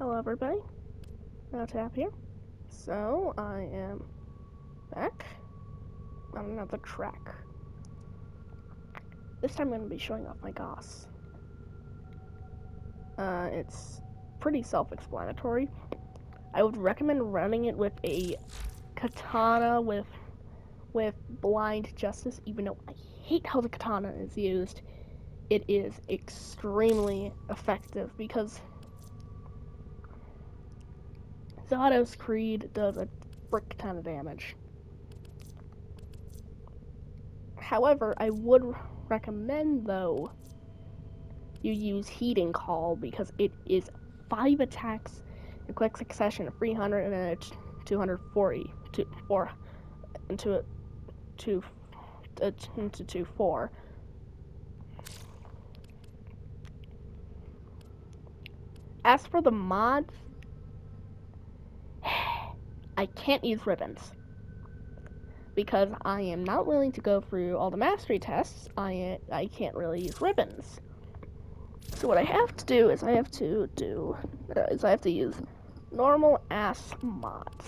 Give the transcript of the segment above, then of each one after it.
Hello everybody, Tap here. So, I am back on another track. This time I'm going to be showing off my gauss. It's pretty self-explanatory. I would recommend running it with a katana with blind justice, even though I hate how the katana is used. It is extremely effective because Zato's Creed does a frick ton of damage. However, I would recommend, though, you use Heating Call because it is 5 attacks in quick succession, a 300 and a 240 into 2-4. As for the mods, I can't use ribbons because I am not willing to go through all the mastery tests. I can't really use ribbons. So what I have to do is I have to use normal ass mods.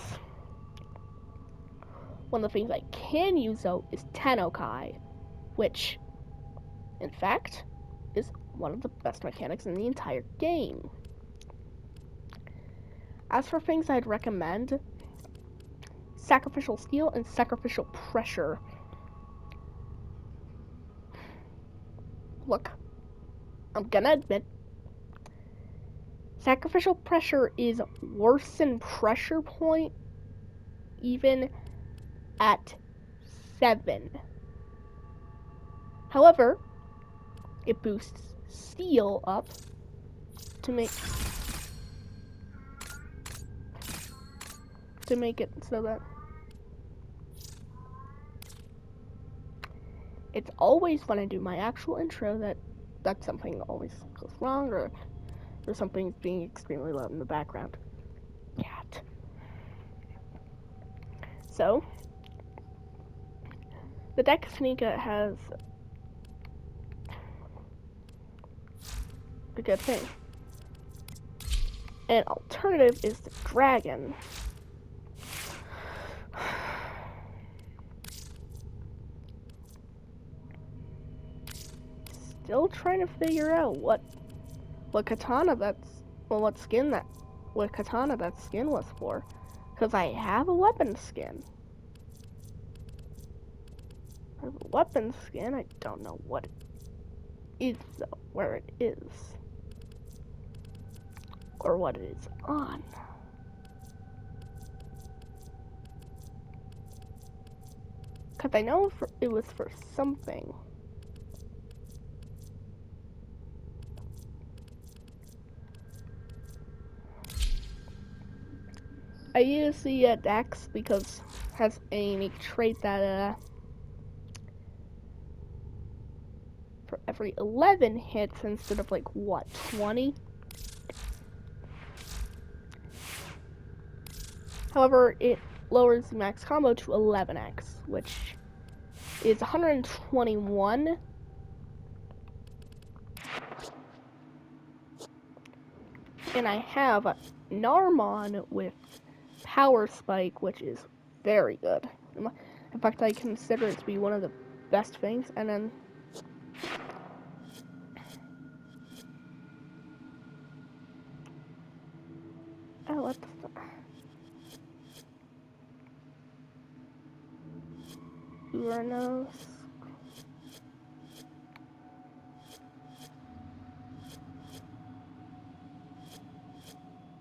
One of the things I can use though is Tennokai, which in fact is one of the best mechanics in the entire game. As for things I'd recommend, Sacrificial Steel and Sacrificial Pressure. Look, I'm gonna admit, Sacrificial Pressure is worse than Pressure Point even at 7. However, it boosts Steel up to make it so that it's always when I do my actual intro that something always goes wrong or something's being extremely loud in the background. Cat. So, the Dekanika has a good thing. An alternative is the Dragon. Still trying to figure out what katana what katana that skin was for, because I have a weapon skin. I have a weapon skin. I don't know what it is though, where it is, or what it is on. Cause I know it was for something. I use the Dex because it has a unique trait that for every 11 hits instead of like what, 20? However, it lowers the max combo to 11x, which is 121. And I have a Narmon with Power Spike, which is very good. In fact, I consider it to be one of the best things. And then what the fuck? Uranus.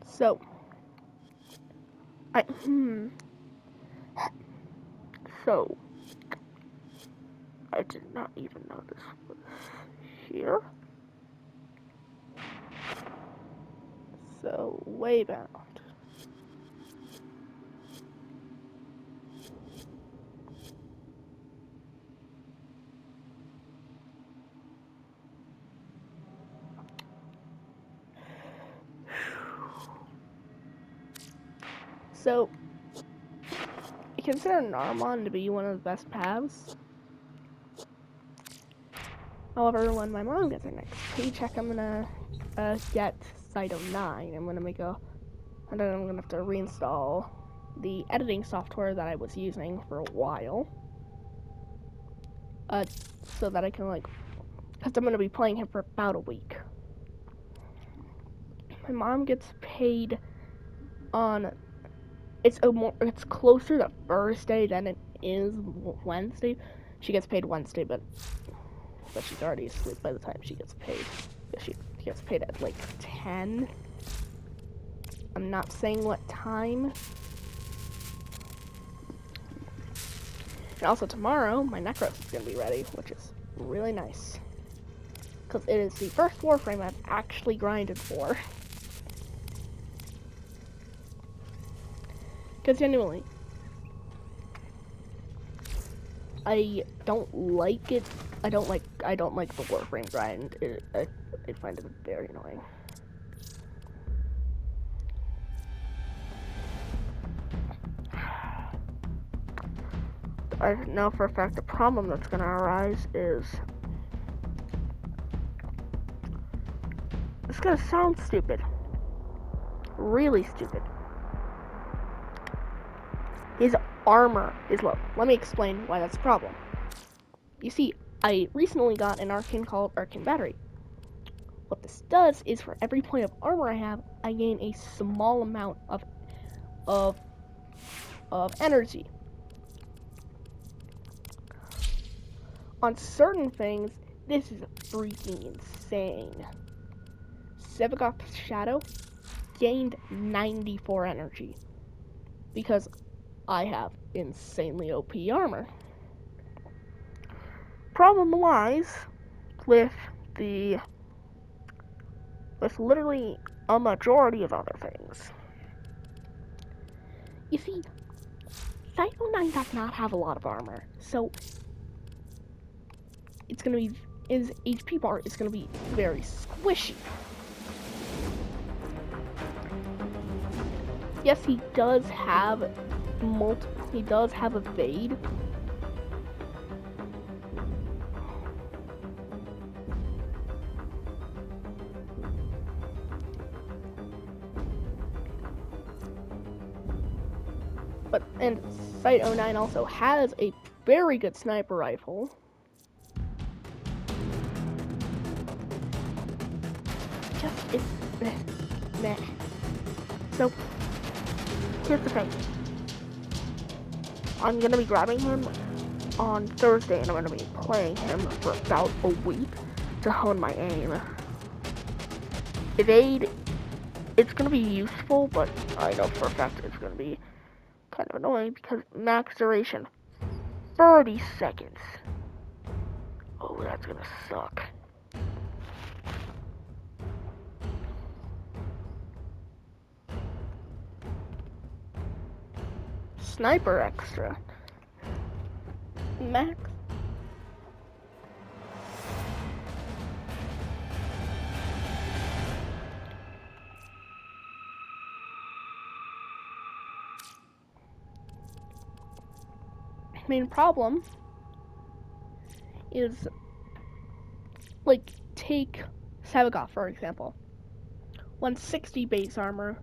So, So, I did not even know this was here. So, Waybound. So, I consider Narmon to be one of the best paths. However, when my mom gets her next paycheck, I'm gonna get Site 09. I'm gonna make a, and then I'm gonna have to reinstall the editing software that I was using for a while. So that I can because I'm gonna be playing him for about a week. My mom gets paid on, it's closer to Thursday than it is Wednesday. She gets paid Wednesday, but she's already asleep by the time she gets paid. She gets paid at like 10. I'm not saying what time. And also tomorrow, my neck roast is gonna be ready, which is really nice. Because it is the first Warframe I've actually grinded for. Because genuinely, I don't like it. I don't like the Warframe grind. I find it very annoying. I know for a fact the problem that's gonna arise is, it's gonna sound stupid. Really stupid. His armor is low. Let me explain why that's a problem. You see, I recently got an arcane called Arcane Battery. What this does is for every point of armor I have, I gain a small amount of energy. On certain things, this is freaking insane. Sevagoth's Shadow gained 94 energy because I have insanely OP armor. Problem lies with literally a majority of other things. You see, Site 09 does not have a lot of armor, so his HP bar is gonna be very squishy. Yes, he does have evade. And Site 09 also has a very good sniper rifle. It's meh. So, here's the thing. I'm gonna be grabbing him on Thursday, and I'm gonna be playing him for about a week to hone my aim. Evade, it's gonna be useful, but I know for a fact it's gonna be kind of annoying because max duration 30 seconds. Oh, that's gonna suck. Sniper extra. Max. Main problem is, take Sevagoth for example. 160 base armor.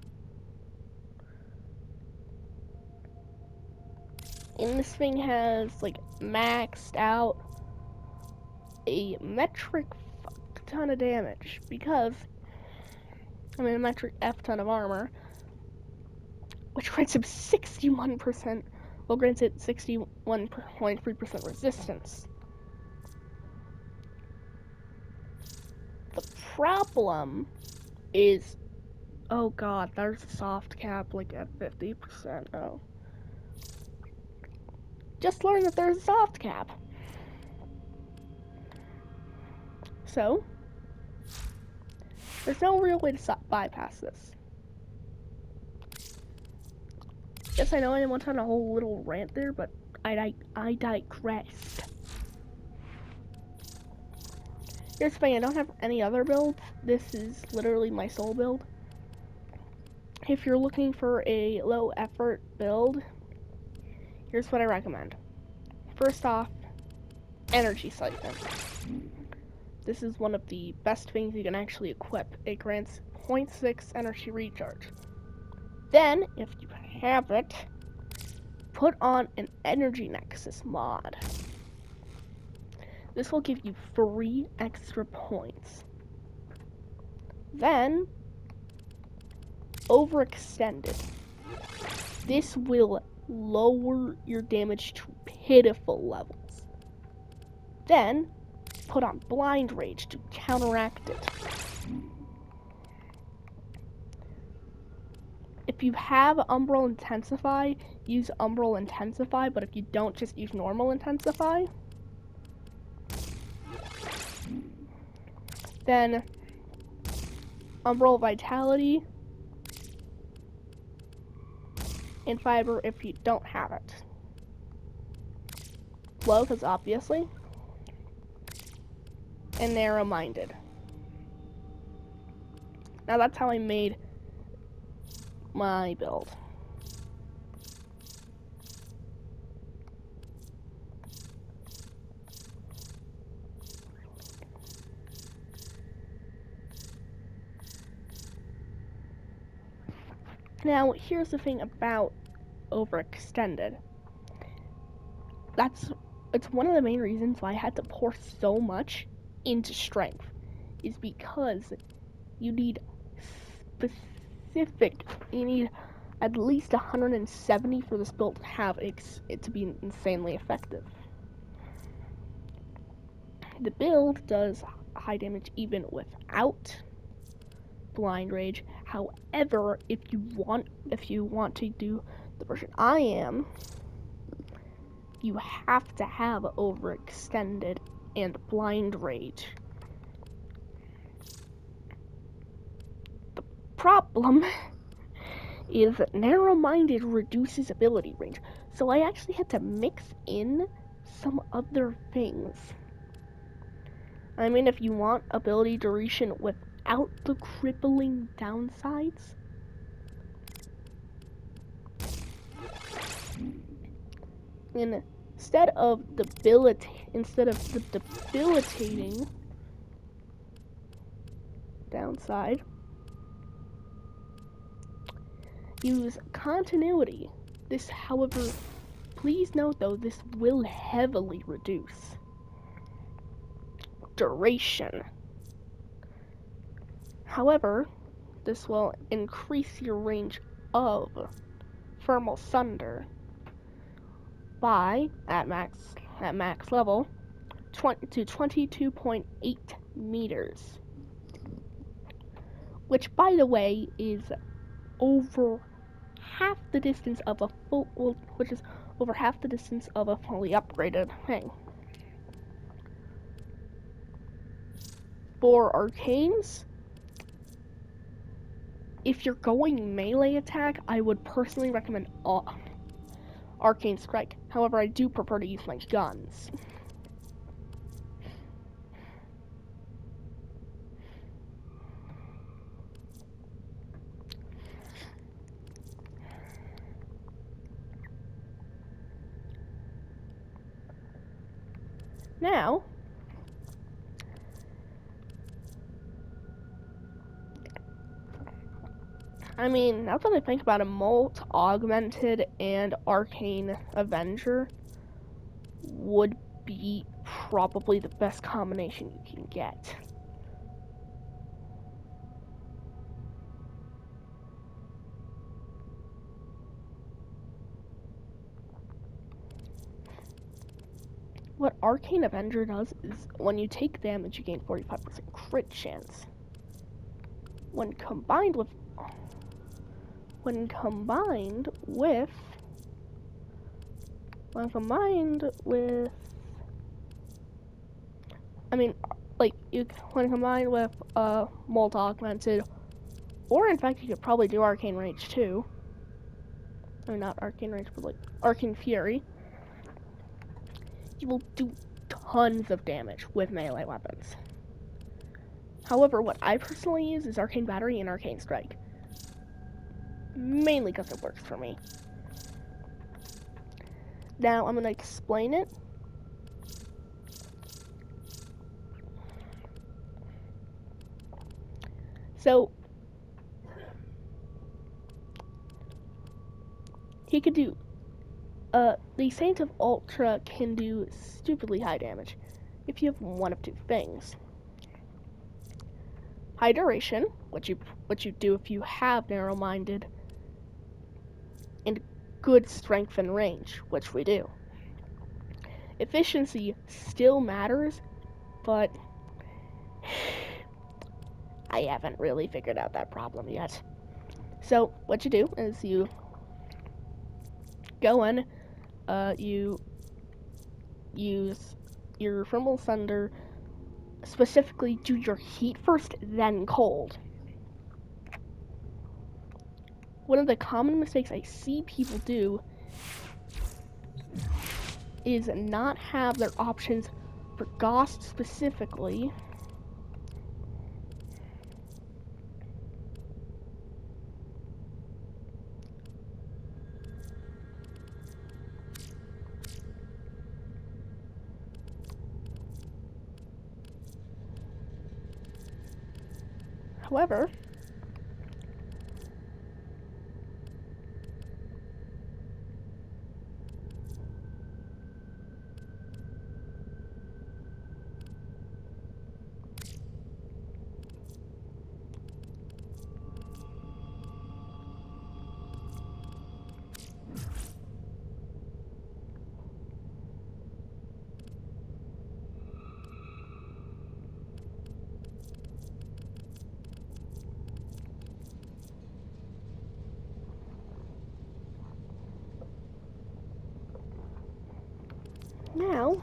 And this thing has maxed out a metric fuck ton of damage because a metric F ton of armor, which grants him 61%, well, grants it 61.3% resistance. The problem is, oh god, there's a soft cap at 50%. Oh. Just learned that there's a soft cap. So, there's no real way to bypass this. Yes, I know I went on a whole little rant there, but I digress. Here's the thing, I don't have any other builds. This is literally my sole build. If you're looking for a low effort build, here's what I recommend. First off, energy siphon. This is one of the best things you can actually equip. It grants 0.6 energy recharge. Then, if you have it, put on an energy nexus mod. This will give you 3 extra points. Then, overextended. This will lower your damage to pitiful levels. Then, put on blind rage to counteract it. If you have Umbral Intensify, use Umbral Intensify, but if you don't, just use normal Intensify. Then, Umbral Vitality, and Fiber if you don't have it. Low, because obviously. And Narrow-Minded. Now that's how I made my build. Now, here's the thing about overextended. It's one of the main reasons why I had to pour so much into strength, is because you need you need at least 170 for this build to have it to be insanely effective. The build does high damage even without blind rage. However, if you want to do the version I am, you have to have overextended and blind rage. The problem is that narrow-minded reduces ability range, so I actually had to mix in some other things. I mean, if you want ability duration without the crippling downsides, instead of the debilitating downside, use continuity. This, however, please note though, this will heavily reduce duration. However, this will increase your range of thermal thunder by, at max level, to 22.8 meters. Which, by the way, is over half the distance of a fully upgraded thing. For arcanes, if you're going melee attack, I would personally recommend Arcane Strike. However, I do prefer to use my guns. Now, I mean, now that I think about it, Molt, Augmented, and Arcane Avenger would be probably the best combination you can get. What Arcane Avenger does is, when you take damage, you gain 45% crit chance. When combined with Molt Augmented, or in fact, you could probably do Arcane Rage too. I mean, not Arcane Rage, but like Arcane Fury. You will do tons of damage with melee weapons. However, what I personally use is Arcane Battery and Arcane Strike. Mainly because it works for me. Now, I'm going to explain it. So, he could do, the Saint of Ultra can do stupidly high damage if you have one of two things. High duration, which you do if you have narrow-minded, and good strength and range, which we do. Efficiency still matters, but I haven't really figured out that problem yet. So what you do is you go in, you use your thermal thunder, specifically do your heat first, then cold. One of the common mistakes I see people do is not have their options for gauss specifically. However, now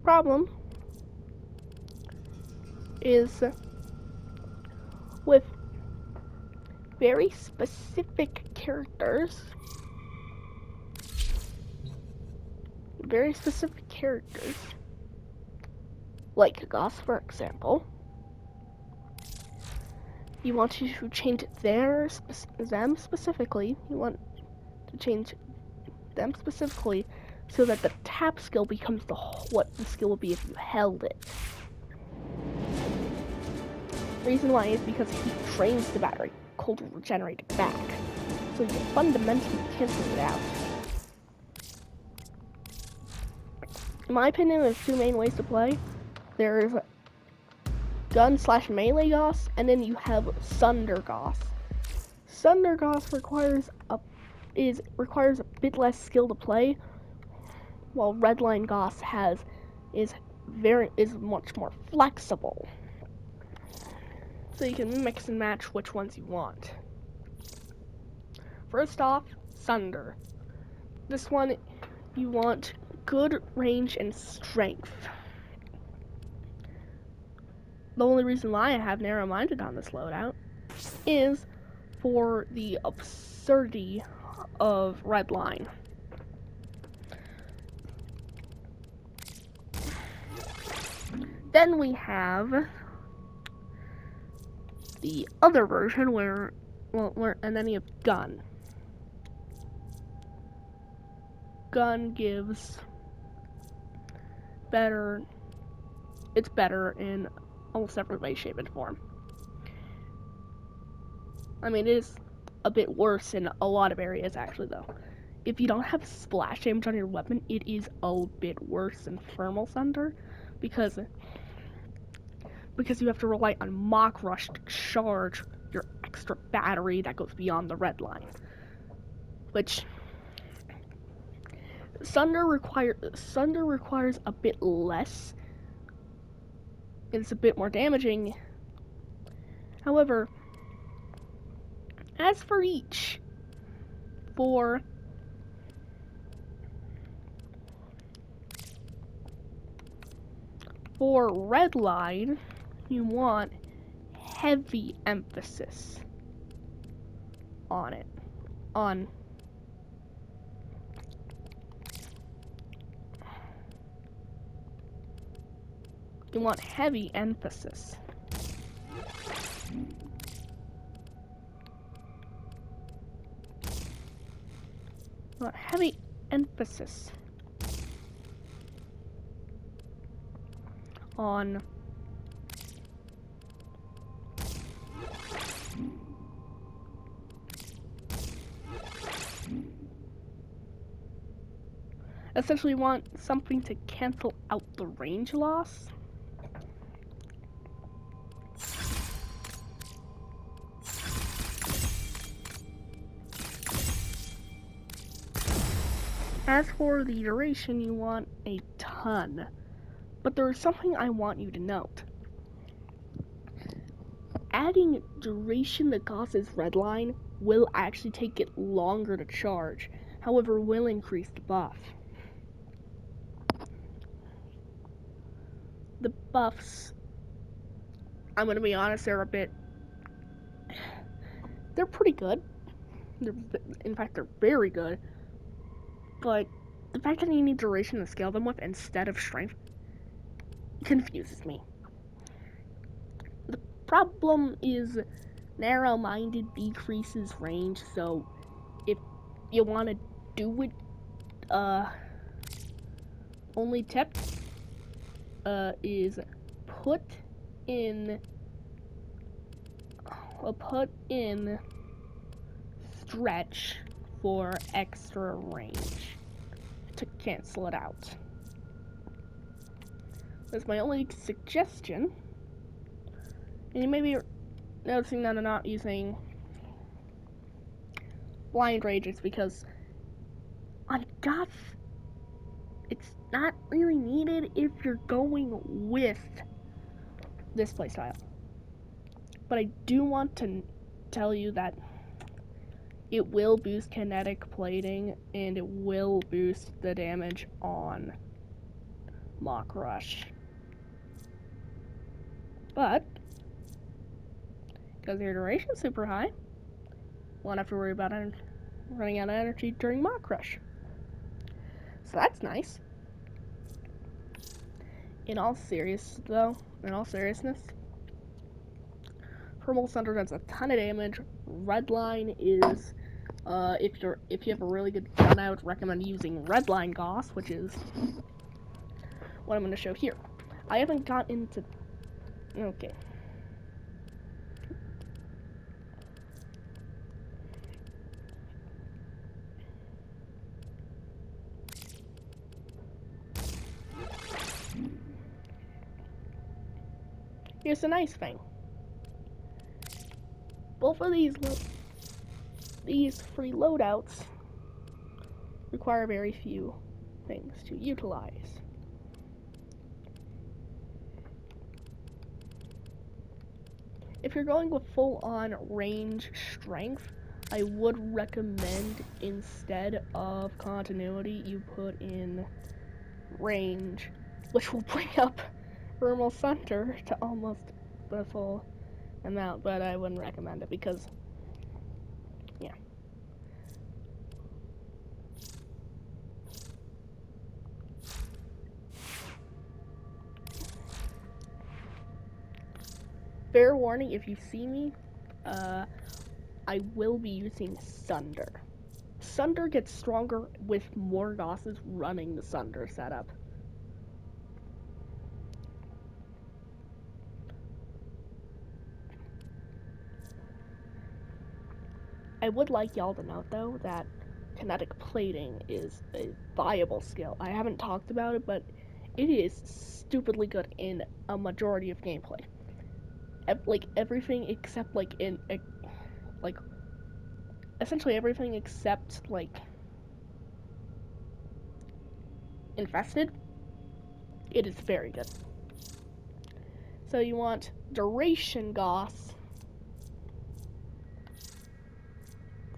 problem is with very specific characters, like Gauss, for example. You want to change them specifically. You want to change them specifically so that the tap skill becomes what the skill would be if you held it. Reason why is because heat drains the battery, cold will regenerate it back. So you fundamentally cancel it out. In my opinion, there's two main ways to play. There's gun/melee Gauss, and then you have Thunder Gauss. Thunder Gauss requires a bit less skill to play, while Redline Gauss is much more flexible. So you can mix and match which ones you want. First off, Thunder. This one, you want good range and strength. The only reason why I have narrow-minded on this loadout is for the absurdity of Redline. Then we have the other version and then you have Gun. Gun gives it's better in almost every way, shape, and form. I mean, it is a bit worse in a lot of areas, actually, though. If you don't have splash damage on your weapon, it is a bit worse than Thermal Thunder, because you have to rely on Mach Rush to charge your extra battery that goes beyond the red line. Which Thunder requires a bit less. It's a bit more damaging. However, as for each, for Redline, you want heavy emphasis on it. You want heavy emphasis. On Essentially, you want something to cancel out the range loss. As for the duration, you want a ton. But there is something I want you to note. Adding duration to Gauss's red line will actually take it longer to charge, however will increase the buff. The buffs, I'm going to be honest, they're pretty good. In fact, they're very good. But the fact that you need duration to scale them with instead of strength confuses me. The problem is narrow-minded decreases range, so if you want to do it, only tip is put in stretch for extra range to cancel it out. That's my only suggestion. And you may be noticing that I'm not using blind rage. It's because on Gauss, it's not really needed if you're going with this playstyle. But I do want to tell you that it will boost kinetic plating and it will boost the damage on Mach Rush. But because your duration is super high, won't have to worry about running out of energy during Mach Rush. So that's nice. In all seriousness, Thermal Thunder does a ton of damage. Redline is, if you have a really good gun, I would recommend using Redline Gauss, which is what I'm going to show here. I haven't got into. Okay. Here's the nice thing. Both of these free loadouts require very few things to utilize. If you're going with full-on range strength, I would recommend instead of continuity, you put in range, which will bring up Thermal Thunder to almost the full amount, but I wouldn't recommend it because, yeah. Fair warning, if you see me, I will be using Sunder. Sunder gets stronger with more Gausses running the Sunder setup. I would like y'all to note, though, that kinetic plating is a viable skill. I haven't talked about it, but it is stupidly good in a majority of gameplay. Like, everything except, like, essentially everything except, like, Infested, it is very good. So you want duration Gauss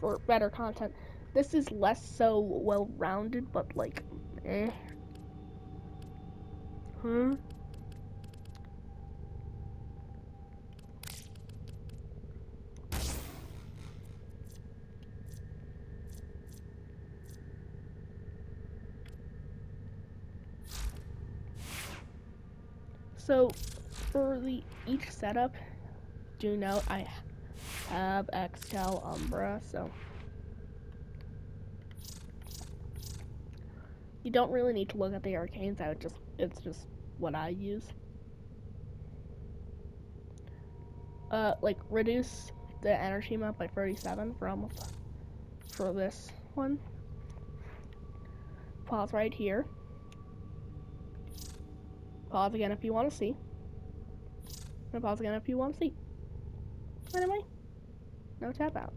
for better content. This is less so well-rounded, but like, So, for each setup, do note I have Excal Umbra, so you don't really need to look at the arcanes. It's just what I use. Like reduce the energy amount by 37 for this one. pause right here. Pause again if you want to see. And pause again if you want to see. Anyway, no tap out.